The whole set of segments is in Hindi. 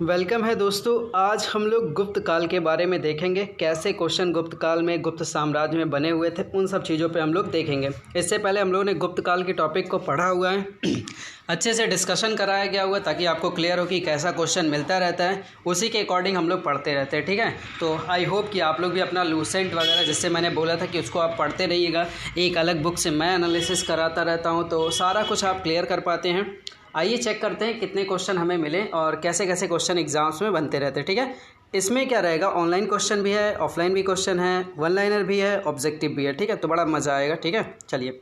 वेलकम है दोस्तों। आज हम लोग गुप्त काल के बारे में देखेंगे, कैसे क्वेश्चन गुप्त काल में गुप्त साम्राज्य में बने हुए थे, उन सब चीज़ों पे हम लोग देखेंगे। इससे पहले हम लोगों ने गुप्त काल के टॉपिक को पढ़ा हुआ है, अच्छे से डिस्कशन कराया गया हुआ ताकि आपको क्लियर हो कि कैसा क्वेश्चन मिलता रहता है, उसी के अकॉर्डिंग हम लोग पढ़ते रहते हैं। ठीक है, तो आई होप कि आप लोग भी अपना लूसेंट वगैरह, जिससे मैंने बोला था कि उसको आप पढ़ते रहिएगा, एक अलग बुक से मैं एनालिसिस कराता रहता हूँ, तो सारा कुछ आप क्लियर कर पाते हैं। आइए चेक करते हैं कितने क्वेश्चन हमें मिले और कैसे कैसे क्वेश्चन एग्जाम्स में बनते रहते हैं। ठीक है, इसमें क्या रहेगा, ऑनलाइन क्वेश्चन भी है, ऑफलाइन भी क्वेश्चन है, वन लाइनर भी है, ऑब्जेक्टिव भी है। ठीक है, तो बड़ा मज़ा आएगा। ठीक है, चलिए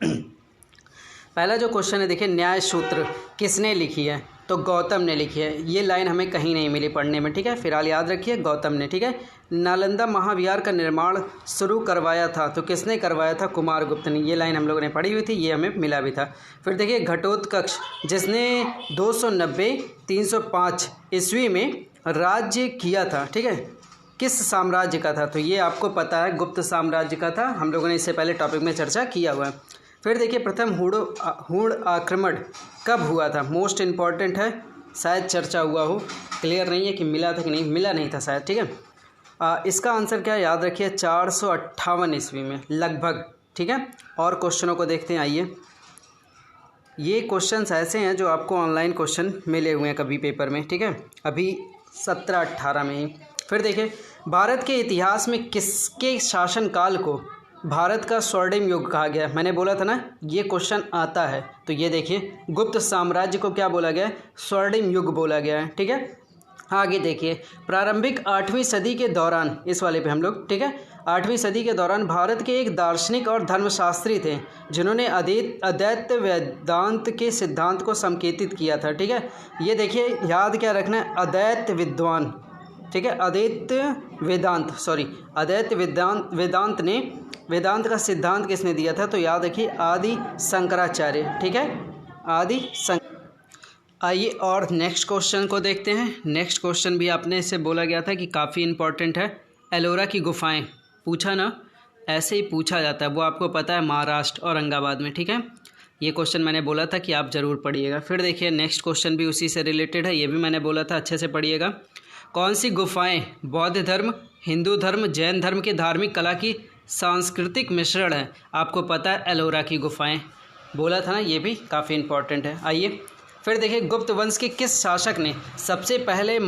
पहला जो क्वेश्चन है, देखिए, न्याय सूत्र किसने लिखी है? तो गौतम ने लिखी है। ये लाइन हमें कहीं नहीं मिली पढ़ने में। ठीक है, फिलहाल याद रखिए गौतम ने। ठीक है, नालंदा महाविहार का निर्माण शुरू करवाया था, तो किसने करवाया था? कुमारगुप्त ने। ये लाइन हम लोगों ने पढ़ी हुई थी, ये हमें मिला भी था। फिर देखिए, घटोत्कच जिसने 290-305 ईस्वी में राज्य किया था, ठीक है, किस साम्राज्य का था? तो ये आपको पता है, गुप्त साम्राज्य का था। हम लोगों ने इससे पहले टॉपिक में चर्चा किया हुआ है। फिर देखिए, प्रथम हूण आक्रमण कब हुआ था? मोस्ट इम्पॉर्टेंट है, शायद चर्चा हुआ हो, क्लियर नहीं है कि मिला था कि नहीं, मिला नहीं था शायद। ठीक है, इसका आंसर क्या है, याद रखिए, 458 ईस्वी में लगभग। ठीक है, और क्वेश्चनों को देखते हैं। आइए, ये क्वेश्चंस ऐसे हैं जो आपको ऑनलाइन क्वेश्चन मिले हुए हैं कभी पेपर में। ठीक है, अभी 17-18 में ही। फिर देखिए, भारत के इतिहास में किसके शासनकाल को भारत का स्वर्णिम युग कहा गया? मैंने बोला था ना, ये क्वेश्चन आता है। तो ये देखिए, गुप्त साम्राज्य को क्या बोला गया है? स्वर्णिम युग बोला गया है। ठीक है, आगे देखिए, प्रारंभिक 8वीं सदी के दौरान, इस वाले पे हम लोग, ठीक है, 8वीं सदी के दौरान भारत के एक दार्शनिक और धर्मशास्त्री थे जिन्होंने अद्वैत वेदांत के सिद्धांत को संकेतित किया था। ठीक है, ये देखिए, याद क्या रखना है, अद्वैत विद्वान। ठीक है, अद्वैत वेदांत ने, वेदांत का सिद्धांत किसने दिया था? तो याद रखिए, आदि शंकराचार्य। ठीक है, आदि शंकर। आइए और नेक्स्ट क्वेश्चन को देखते हैं। नेक्स्ट क्वेश्चन भी आपने इससे बोला गया था कि काफ़ी इंपॉर्टेंट है। एलोरा की गुफाएं पूछा ना, ऐसे ही पूछा जाता है, वो आपको पता है, महाराष्ट्र औरंगाबाद में। ठीक है, ये क्वेश्चन मैंने बोला था कि आप ज़रूर पढ़िएगा। फिर देखिए, नेक्स्ट क्वेश्चन भी उसी से रिलेटेड है, ये भी मैंने बोला था, अच्छे से पढ़िएगा। कौन सी गुफाएं बौद्ध धर्म, हिंदू धर्म, जैन धर्म की धार्मिक कला की सांस्कृतिक मिश्रण है? आपको पता है, एलोरा की गुफाएं, बोला था ना, ये भी काफ़ी इंपॉर्टेंट है। आइए फिर देखिए, गुप्त वंश के किस शासक ने सबसे पहले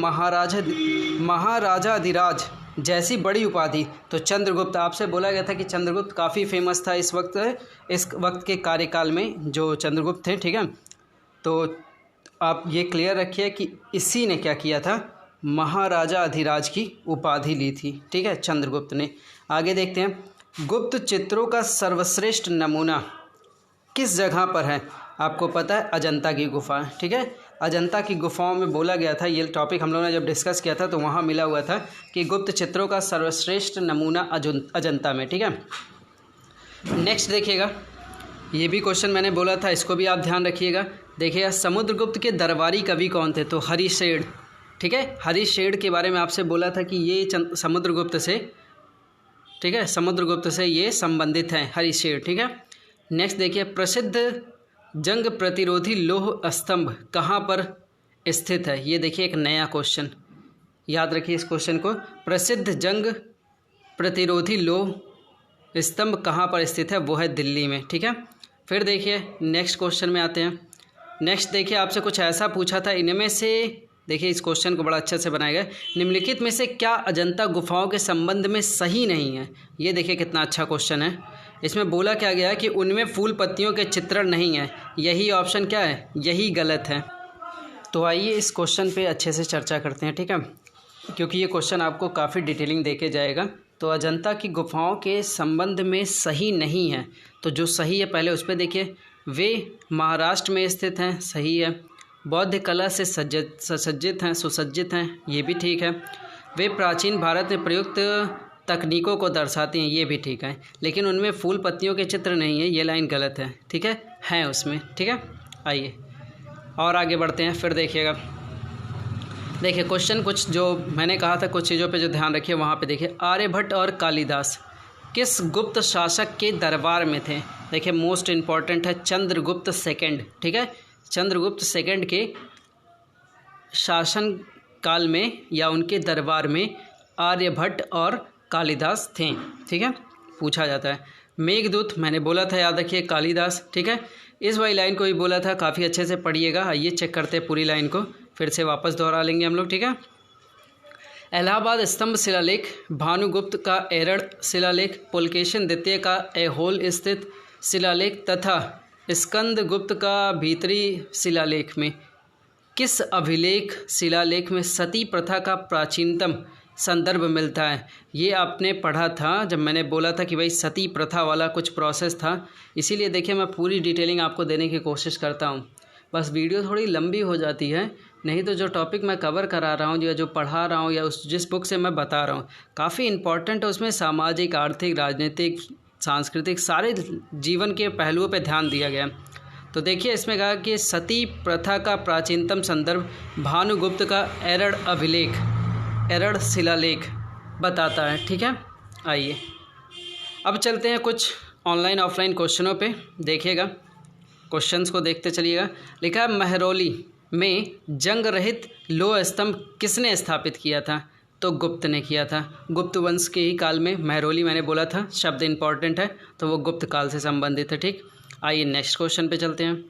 महाराजाधिराज जैसी बड़ी उपाधि? तो चंद्रगुप्त। आपसे बोला गया था कि चंद्रगुप्त काफ़ी फेमस था इस वक्त के कार्यकाल में, जो चंद्रगुप्त थे। ठीक है, तो आप ये क्लियर रखिए कि इसी ने क्या किया था, महाराजा अधिराज की उपाधि ली थी। ठीक है, चंद्रगुप्त ने। आगे देखते हैं, गुप्त चित्रों का सर्वश्रेष्ठ नमूना किस जगह पर है? आपको पता है, अजंता की गुफा। ठीक है, अजंता की गुफाओं में बोला गया था, ये टॉपिक हम लोगों ने जब डिस्कस किया था तो वहाँ मिला हुआ था कि गुप्त चित्रों का सर्वश्रेष्ठ नमूना अजंता में। ठीक है, नेक्स्ट देखिएगा, ये भी क्वेश्चन मैंने बोला था, इसको भी आप ध्यान रखिएगा। देखिएगा, समुद्रगुप्त के दरबारी कवि कौन थे? तो हरिशेठ। ठीक है, हरिशेठ के बारे में आपसे बोला था कि ये समुद्रगुप्त से, ठीक है, समुद्रगुप्त से ये संबंधित हैं, हरिशेठ। ठीक है, नेक्स्ट देखिए, प्रसिद्ध जंग प्रतिरोधी लौह स्तंभ कहाँ पर स्थित है? ये देखिए, एक नया क्वेश्चन, याद रखिए इस क्वेश्चन को। प्रसिद्ध जंग प्रतिरोधी लौह स्तंभ कहाँ पर स्थित है? वो है दिल्ली में। ठीक है, फिर देखिए, नेक्स्ट क्वेश्चन में आते हैं। नेक्स्ट देखिए, आपसे कुछ ऐसा पूछा था, इनमें से, देखिए इस क्वेश्चन को बड़ा अच्छे से बनाया गया, निम्नलिखित में से क्या अजंता गुफाओं के संबंध में सही नहीं है? ये देखिए कितना अच्छा क्वेश्चन है। इसमें बोला क्या गया है कि उनमें फूल पत्तियों के चित्रण नहीं है। यही ऑप्शन क्या है? यही गलत है। तो आइए इस क्वेश्चन पे अच्छे से चर्चा करते हैं। ठीक है, क्योंकि ये क्वेश्चन आपको काफ़ी डिटेलिंग देके जाएगा। तो अजंता की गुफाओं के संबंध में सही नहीं है, तो जो सही है पहले उस पर देखिए। वे महाराष्ट्र में स्थित हैं, सही है। बौद्ध कला से सुसज्जित हैं, ये भी ठीक है। वे प्राचीन भारत में प्रयुक्त तकनीकों को दर्शाती हैं, ये भी ठीक है। लेकिन उनमें फूल पत्तियों के चित्र नहीं है, ये लाइन गलत है। ठीक है उसमें। ठीक है, आइए और आगे बढ़ते हैं। फिर देखिएगा, देखिए क्वेश्चन कुछ जो मैंने कहा था, कुछ चीज़ों पे जो ध्यान रखिए वहाँ पे देखिए। आर्यभट्ट और कालिदास किस गुप्त शासक के दरबार में थे? देखिए मोस्ट इम्पॉर्टेंट है, चंद्रगुप्त सेकंड। ठीक है, चंद्रगुप्त सेकंड के शासन काल में या उनके दरबार में आर्यभट्ट और कालिदास थे। ठीक है, पूछा जाता है। मेघदूत मैंने बोला था, याद रखिए कालिदास। ठीक है, इस वाली लाइन को भी बोला था, काफ़ी अच्छे से पढ़िएगा। आइए चेक करते हैं पूरी लाइन को, फिर से वापस दोहरा लेंगे हम लोग। ठीक है, इलाहाबाद स्तंभ शिलालेख, भानुगुप्त का एरड़ शिलालेख, पुलकेशिन द्वितीय का ऐहोल स्थित शिलालेख तथा स्कंदगुप्त का भीतरी शिलालेख में किस अभिलेख शिलालेख में सती प्रथा का प्राचीनतम संदर्भ मिलता है? ये आपने पढ़ा था जब मैंने बोला था कि भाई सती प्रथा वाला कुछ प्रोसेस था, इसीलिए देखिए मैं पूरी डिटेलिंग आपको देने की कोशिश करता हूँ। बस वीडियो थोड़ी लंबी हो जाती है, नहीं तो जो टॉपिक मैं कवर करा रहा हूँ या जो पढ़ा रहा हूँ या उस जिस बुक से मैं बता रहा हूँ काफ़ी इंपॉर्टेंट है। उसमें सामाजिक, आर्थिक, राजनीतिक, सांस्कृतिक सारे जीवन के पहलुओं पर ध्यान दिया गया। तो देखिए इसमें कहा कि सती प्रथा का प्राचीनतम संदर्भ भानुगुप्त का एरड़ अभिलेख, एरड़ शिलालेख बताता है। ठीक है, आइए अब चलते हैं कुछ ऑनलाइन ऑफलाइन क्वेश्चनों पे। देखिएगा क्वेश्चंस को देखते चलिएगा। लिखा है महरौली में जंग रहित लोह स्तंभ किसने स्थापित किया था? तो गुप्त ने किया था। गुप्त वंश के ही काल में महरौली, मैंने बोला था शब्द इंपॉर्टेंट है तो वो गुप्त काल से संबंधित है। ठीक, आइए नेक्स्ट क्वेश्चन पे चलते हैं।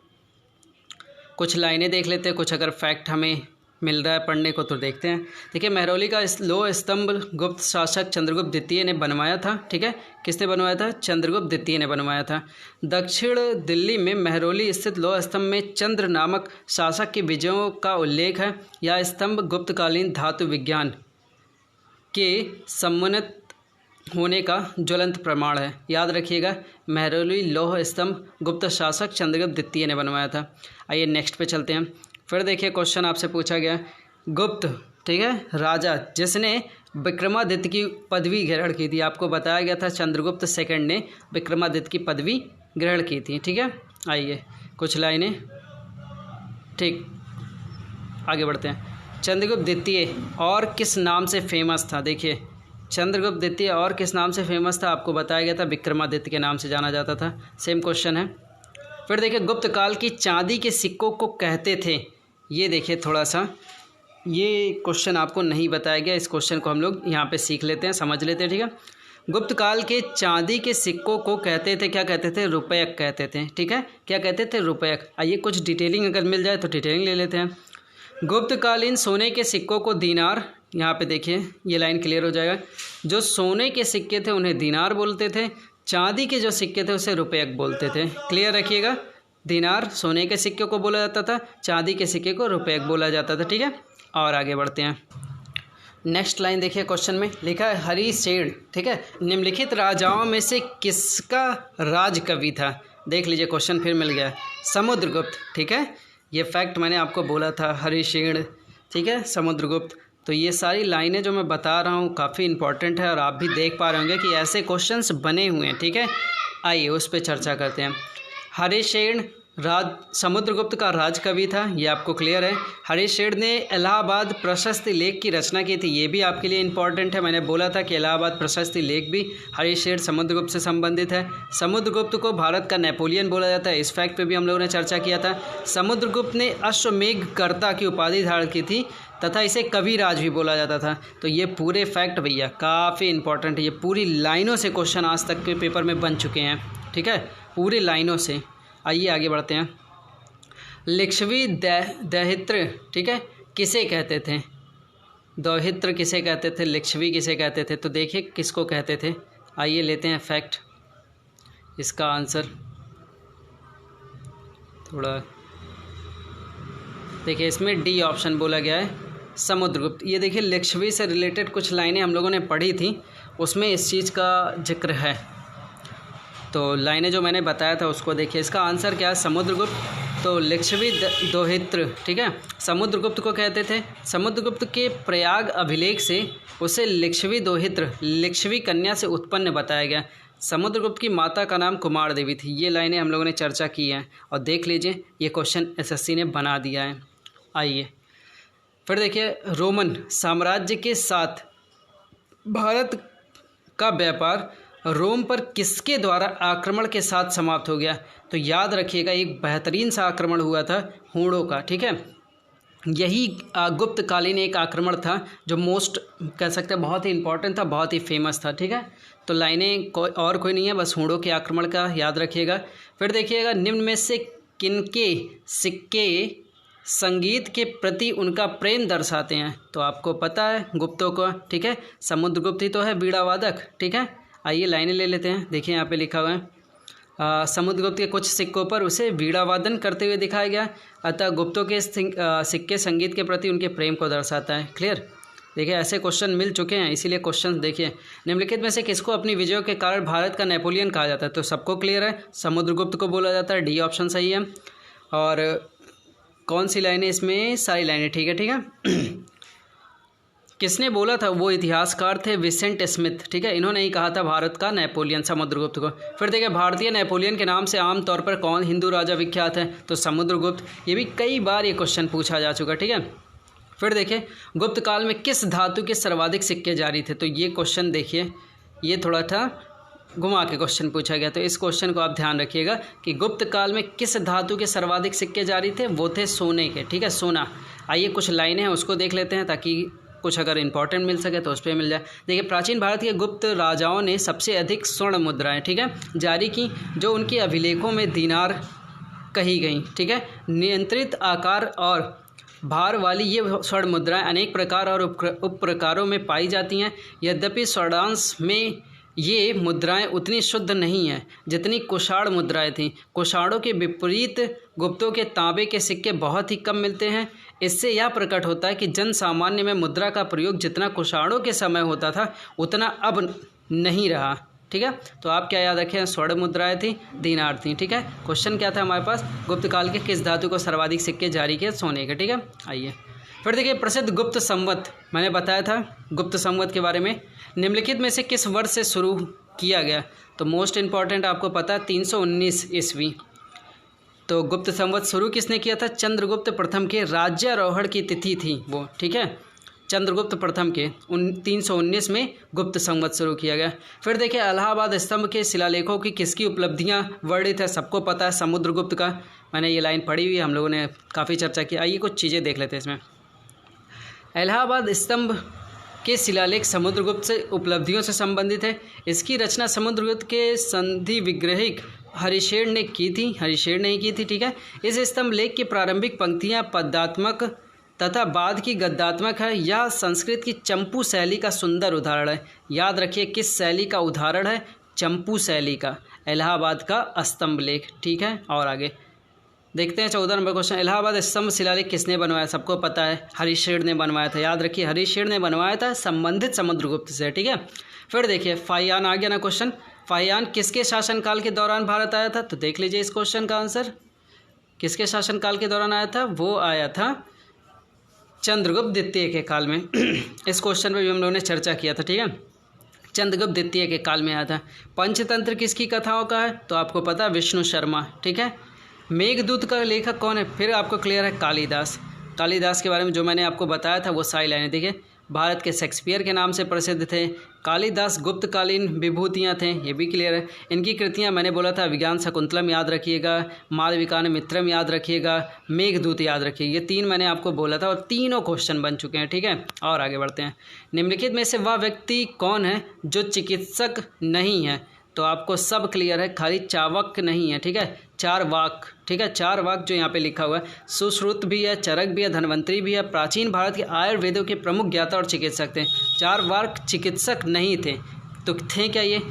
कुछ लाइनें देख लेते हैं, कुछ अगर फैक्ट हमें मिल रहा है पढ़ने को तो देखते हैं। देखिए महरौली का लोह स्तंभ गुप्त शासक चंद्रगुप्त द्वितीय ने बनवाया था। ठीक है, किसने बनवाया था? चंद्रगुप्त द्वितीय ने बनवाया था। दक्षिण दिल्ली में महरौली स्थित लोह स्तंभ में चंद्र नामक शासक के विजयों का उल्लेख है। यह स्तंभ गुप्तकालीन धातु विज्ञान के सम्मानित होने का ज्वलंत प्रमाण है। याद रखिएगा महरौली लोह स्तंभ गुप्त शासक चंद्रगुप्त द्वितीय ने बनवाया था। आइए नेक्स्ट पे चलते हैं। फिर देखिए क्वेश्चन आपसे पूछा गया, गुप्त, ठीक है, राजा जिसने विक्रमादित्य की पदवी ग्रहण की थी। आपको बताया गया था चंद्रगुप्त सेकंड ने विक्रमादित्य की पदवी ग्रहण की थी। ठीक है, आइए कुछ लाइनें, ठीक, आगे बढ़ते हैं। चंद्रगुप्त द्वितीय और किस नाम से फेमस था? देखिए चंद्रगुप्त द्वितीय और किस नाम से फेमस था? आपको बताया गया था विक्रमादित्य के नाम से जाना जाता था। सेम क्वेश्चन है। फिर देखिए गुप्त काल की चांदी के सिक्कों को कहते थे। ये देखिए थोड़ा सा ये क्वेश्चन आपको नहीं बताया गया, इस क्वेश्चन को हम लोग यहाँ पे सीख लेते हैं, समझ लेते हैं। ठीक है, गुप्त काल के चांदी के सिक्कों को कहते थे, क्या कहते थे? रुपयक कहते थे। ठीक है, क्या कहते थे? रुपयक। आइए कुछ डिटेलिंग अगर मिल जाए तो डिटेलिंग ले लेते हैं। गुप्तकालीन सोने के सिक्कों को दीनार, यहाँ पे देखिए ये लाइन क्लियर हो जाएगा। जो सोने के सिक्के थे उन्हें दीनार बोलते थे, चांदी के जो सिक्के थे उसे रुपयक बोलते थे। क्लियर रखिएगा, दीनार सोने के सिक्के को बोला जाता था, चांदी के सिक्के को रुपयक बोला जाता था। ठीक है, और आगे बढ़ते हैं। नेक्स्ट लाइन देखिए क्वेश्चन में लिखा है हरिशेन, ठीक है, निम्नलिखित राजाओं में से किसका राज कवि था? देख लीजिए क्वेश्चन फिर मिल गया, समुद्रगुप्त। ठीक है, ये फैक्ट मैंने आपको बोला था, हरिशेन, ठीक है, समुद्रगुप्त। तो ये सारी लाइनें जो मैं बता रहा हूँ काफ़ी इंपॉर्टेंट है और आप भी देख पा रहे होंगे कि ऐसे क्वेश्चंस बने हुए हैं। ठीक है, आइए उस पर चर्चा करते हैं। हरिशेन समुद्रगुप्त का राज कवि था, ये आपको क्लियर है। हरिशेन ने इलाहाबाद प्रशस्ति लेख की रचना की थी, ये भी आपके लिए इंपॉर्टेंट है। मैंने बोला था कि इलाहाबाद प्रशस्ति लेख भी हरिशेन समुद्रगुप्त से संबंधित है। समुद्रगुप्त को भारत का नेपोलियन बोला जाता है, इस फैक्ट पे भी हम लोगों ने चर्चा किया था। समुद्रगुप्त ने अश्वमेघकर्ता की उपाधि धारण की थी तथा इसे कविराज भी बोला जाता था। तो ये पूरे फैक्ट भैया काफ़ी इंपॉर्टेंट है, ये पूरी लाइनों से क्वेश्चन आज तक के पेपर में बन चुके हैं। ठीक है, पूरी लाइनों से। आइए आगे बढ़ते हैं। लिच्छवी दौहित्र, ठीक है, किसे कहते थे? दौहित्र किसे कहते थे? लिच्छवी किसे कहते थे? तो देखिए किसको कहते थे। आइए लेते हैं फैक्ट, इसका आंसर थोड़ा देखिए, इसमें डी ऑप्शन बोला गया है, समुद्रगुप्त। ये देखिए लिच्छवी से रिलेटेड कुछ लाइनें हम लोगों ने पढ़ी थी, उसमें इस चीज़ का जिक्र है। तो लाइनें जो मैंने बताया था उसको देखिए, इसका आंसर क्या है? समुद्रगुप्त। तो लिच्छवी दौहित्र, ठीक है, समुद्रगुप्त को कहते थे। समुद्रगुप्त के प्रयाग अभिलेख से उसे लिच्छवी दौहित्र, लिच्छवी कन्या से उत्पन्न बताया गया। समुद्रगुप्त की माता का नाम कुमार देवी थी। ये लाइनें हम लोगों ने चर्चा की हैं और देख लीजिए ये क्वेश्चन एसएससी ने बना दिया है। आइए फिर देखिए, रोमन साम्राज्य के साथ भारत का व्यापार रोम पर किसके द्वारा आक्रमण के साथ समाप्त हो गया? तो याद रखिएगा एक बेहतरीन सा आक्रमण हुआ था हूणों का। ठीक है, यही गुप्तकालीन एक आक्रमण था जो मोस्ट कह सकते हैं बहुत ही इंपॉर्टेंट था, बहुत ही फेमस था। ठीक है, तो लाइनें कोई नहीं है, बस हूणों के आक्रमण का याद रखिएगा। फिर देखिएगा, निम्न में से किनके सिक्के संगीत के प्रति उनका प्रेम दर्शाते हैं? तो आपको पता है गुप्तों को। ठीक है, समुद्रगुप्त ही तो है बीड़ा वादक। ठीक है, आइए लाइनें ले लेते हैं। देखिए यहाँ पे लिखा हुआ है, समुद्रगुप्त के कुछ सिक्कों पर उसे वीणा वादन करते हुए दिखाया गया, अतः गुप्तों के सिक्के संगीत के प्रति उनके प्रेम को दर्शाता है। क्लियर। देखिए ऐसे क्वेश्चन मिल चुके हैं, इसीलिए क्वेश्चन देखिए, निम्नलिखित में से किसको अपनी विजयों के कारण भारत का नेपोलियन कहा जाता है? तो सबको क्लियर है, समुद्रगुप्त को बोला जाता है, डी ऑप्शन सही है। और कौन सी लाइनें इसमें? सारी लाइनें ठीक है। ठीक है किसने बोला था? वो इतिहासकार थे विसेंट स्मिथ। ठीक है, इन्होंने ही कहा था भारत का नेपोलियन समुद्रगुप्त को। फिर देखिए, भारतीय नेपोलियन के नाम से आमतौर पर कौन हिंदू राजा विख्यात है? तो समुद्रगुप्त। ये भी कई बार ये क्वेश्चन पूछा जा चुका। ठीक है, फिर देखिए, गुप्त काल में किस धातु के सर्वाधिक सिक्के जारी थे? तो ये क्वेश्चन देखिए, ये थोड़ा था घुमा के क्वेश्चन पूछा गया, तो इस क्वेश्चन को आप ध्यान रखिएगा कि गुप्त काल में किस धातु के सर्वाधिक सिक्के जारी थे? वो थे सोने के। ठीक है, सोना। आइए कुछ लाइनें हैं उसको देख लेते हैं, ताकि कुछ अगर इंपॉर्टेंट मिल सके तो उस पर मिल जाए। देखिए, प्राचीन भारत के गुप्त राजाओं ने सबसे अधिक स्वर्ण मुद्राएं, ठीक है, जारी की, जो उनके अभिलेखों में दीनार कही गई। ठीक है, नियंत्रित आकार और भार वाली ये स्वर्ण मुद्राएं अनेक प्रकार और उप प्रकारों में पाई जाती हैं। यद्यपि स्वर्णांश में ये मुद्राएं उतनी शुद्ध नहीं हैं जितनी कुषाण मुद्राएं थीं। कुषाणों के विपरीत गुप्तों के तांबे के सिक्के बहुत ही कम मिलते हैं। इससे यह प्रकट होता है कि जन सामान्य में मुद्रा का प्रयोग जितना कुषाणों के समय होता था उतना अब नहीं रहा। ठीक है, तो आप क्या याद रखें? स्वर्ण मुद्राएं थी, दीनार थी। ठीक है, क्वेश्चन क्या था हमारे पास? गुप्त काल के किस धातु को सर्वाधिक सिक्के जारी किए? सोने के। ठीक है, आइए फिर देखिए, प्रसिद्ध गुप्त संवत, मैंने बताया था गुप्त संवत के बारे में, निम्नलिखित में से किस वर्ष से शुरू किया गया? तो मोस्ट इम्पॉर्टेंट आपको पता है 319 ईस्वी। तो गुप्त संवत शुरू किसने किया था? चंद्रगुप्त प्रथम के राज्यारोहण की तिथि थी वो। ठीक है, चंद्रगुप्त प्रथम के 319 में गुप्त संवत शुरू किया गया। फिर देखिए, इलाहाबाद स्तंभ के शिलालेखों की किसकी उपलब्धियां वर्णित है? सबको पता है समुद्रगुप्त का। मैंने ये लाइन पढ़ी हुई, हम लोगों ने काफ़ी चर्चा की। आइए कुछ चीज़ें देख लेते हैं इसमें। इलाहाबाद स्तंभ के शिलालेख समुद्रगुप्त से उपलब्धियों से संबंधित है। इसकी रचना समुद्रगुप्त के संधि विग्रहिक हरिशेर ने की थी, हरिशेर ने ही की थी। ठीक है, इस स्तंभ लेख की प्रारंभिक पंक्तियां पद्यात्मक तथा बाद की गद्यात्मक है। यह संस्कृत की चंपू शैली का सुंदर उदाहरण है। याद रखिए किस शैली का उदाहरण है? चंपू शैली का, इलाहाबाद का स्तंभ लेख। ठीक है, और आगे देखते हैं 14 नंबर क्वेश्चन। इलाहाबाद स्तंभ शिलालेख किसने बनवाया? सबको पता है हरिशेर ने बनवाया था। याद रखिए हरिशेर ने बनवाया था, संबंधित समुद्रगुप्त से। ठीक है, फिर देखिए फाहियान आ गया ना क्वेश्चन। फाहियान किसके शासनकाल के दौरान भारत आया था? तो देख लीजिए इस क्वेश्चन का आंसर, किसके शासनकाल के दौरान आया था? वो आया था चंद्रगुप्त द्वितीय के काल में। इस क्वेश्चन पर भी हम लोगों ने चर्चा किया था। ठीक है, चंद्रगुप्त द्वितीय के काल में आया था। पंचतंत्र किसकी कथाओं का है? तो आपको पता है विष्णु शर्मा। ठीक है, मेघदूत का लेखक कौन है? फिर आपको क्लियर है, कालिदास। कालिदास के बारे में जो मैंने आपको बताया था वो सारी लाइनें देखिए। भारत के शेक्सपियर के नाम से प्रसिद्ध थे। कालिदास गुप्तकालीन विभूतियाँ थे, ये भी क्लियर है। इनकी कृतियाँ मैंने बोला था, विज्ञान शकुंतलम याद रखिएगा, मालविकान मित्रम याद रखिएगा, मेघदूत याद रखिएगा। ये तीन मैंने आपको बोला था और तीनों क्वेश्चन बन चुके हैं। ठीक है, और आगे बढ़ते हैं। निम्नलिखित में से वह व्यक्ति कौन है जो चिकित्सक नहीं है? तो आपको सब क्लियर है, खाली चावक नहीं है। ठीक है, चार वाक। ठीक है, चार वाक जो यहाँ पे लिखा हुआ है, सुश्रुत भी है, चरक भी है, धन्वंतरी भी है। प्राचीन भारत के आयुर्वेदों के प्रमुख ज्ञाता और चिकित्सक थे। चार वाक चिकित्सक नहीं थे, तो थे क्या ये?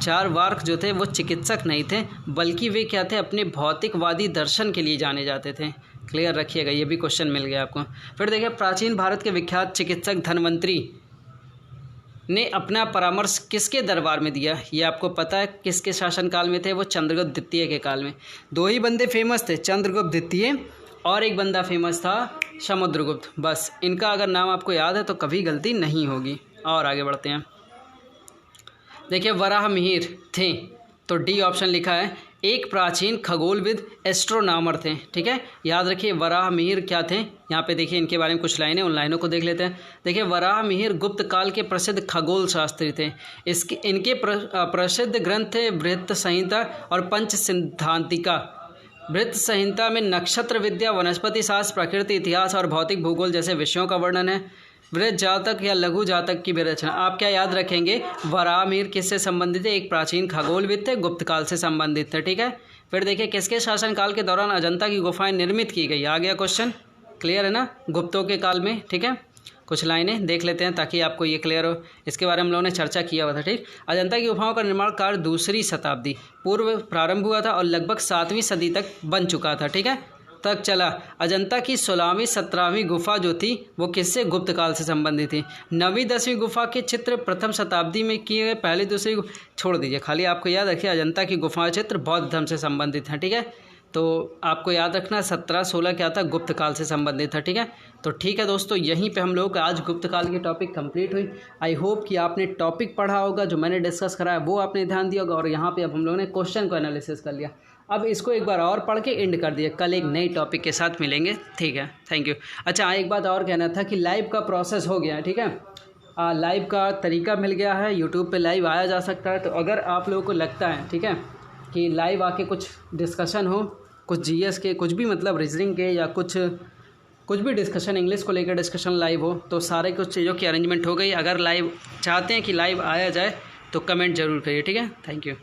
चार वाक जो थे वो चिकित्सक नहीं थे, बल्कि वे क्या थे? अपने भौतिकवादी दर्शन के लिए जाने जाते थे। क्लियर रखिएगा, ये भी क्वेश्चन मिल गया आपको। फिर देखिए, प्राचीन भारत के विख्यात चिकित्सक धन्वंतरी ने अपना परामर्श किसके दरबार में दिया? ये आपको पता है किसके शासनकाल में थे? वो चंद्रगुप्त द्वितीय के काल में। दो ही बंदे फेमस थे, चंद्रगुप्त द्वितीय और एक बंदा फेमस था समुद्रगुप्त। बस इनका अगर नाम आपको याद है तो कभी गलती नहीं होगी। और आगे बढ़ते हैं। देखिए, वराहमिहिर थे, तो डी ऑप्शन लिखा है। एक प्राचीन खगोलविद एस्ट्रोनॉमर थे। ठीक है, याद रखिए वराहमिहिर क्या थे? यहाँ पे देखिए इनके बारे में कुछ लाइनें, उन लाइनों को देख लेते हैं। देखिए, वराहमिहिर गुप्त काल के प्रसिद्ध खगोल शास्त्री थे। इनके प्रसिद्ध ग्रंथ थे बृहत संहिता और पंच सिद्धांतिका। वृत्त संहिता में नक्षत्र विद्या, वनस्पति शास्त्र, प्रकृति, इतिहास और भौतिक भूगोल जैसे विषयों का वर्णन है। वृत्त जातक या लघु जातक की विरचना, आप क्या याद रखेंगे, वराहमिहिर किससे संबंधित है, एक प्राचीन खगोलविद थे, गुप्त काल से संबंधित है। ठीक है, फिर देखिए किसके शासनकाल के दौरान अजंता की गुफाएं निर्मित की गई, आ गया क्वेश्चन, क्लियर है ना, गुप्तों के काल में। ठीक है, कुछ लाइनें देख लेते हैं ताकि आपको ये क्लियर हो, इसके बारे में हम लोगों ने चर्चा किया हुआ था। ठीक, अजंता की गुफाओं का निर्माण कार्य 2री शताब्दी पूर्व प्रारंभ हुआ था और लगभग 7वीं सदी तक बन चुका था। ठीक है, तक चला। अजंता की 16वीं 17वीं गुफा जो थी वो किससे, गुप्त काल से संबंधित थी। 9वीं 10वीं गुफा के चित्र प्रथम शताब्दी में किए गए, पहली दूसरी छोड़ दीजिए, खाली आपको याद रखिए अजंता की गुफा चित्र बौद्ध धर्म से संबंधित हैं। ठीक है, तो आपको याद रखना 17 16 क्या था, गुप्त काल से संबंधित था। ठीक है, तो ठीक है दोस्तों, यहीं पे हम लोग आज गुप्त काल की टॉपिक कंप्लीट हुई। आई होप कि आपने टॉपिक पढ़ा होगा, जो मैंने डिस्कस कराया वो आपने ध्यान दिया होगा, और यहाँ पे अब हम लोगों ने क्वेश्चन को एनालिसिस कर लिया। अब इसको एक बार और पढ़ के एंड कर दिया, कल एक नई टॉपिक के साथ मिलेंगे। ठीक है, थैंक यू। अच्छा, एक बात और कहना था कि लाइव का प्रोसेस हो गया है। ठीक है, लाइव का तरीका मिल गया है, यूट्यूब पे लाइव आया जा सकता है। तो अगर आप लोगों को लगता है, ठीक है, कि लाइव आके कुछ डिस्कशन हो, कुछ जीएस के, कुछ भी मतलब रीजनिंग के, या कुछ भी डिस्कशन, इंग्लिश को लेकर डिस्कशन लाइव हो, तो सारे कुछ चीज़ों की अरेंजमेंट हो गई। अगर लाइव चाहते हैं कि लाइव आया जाए तो कमेंट जरूर करिए। ठीक है, थैंक यू।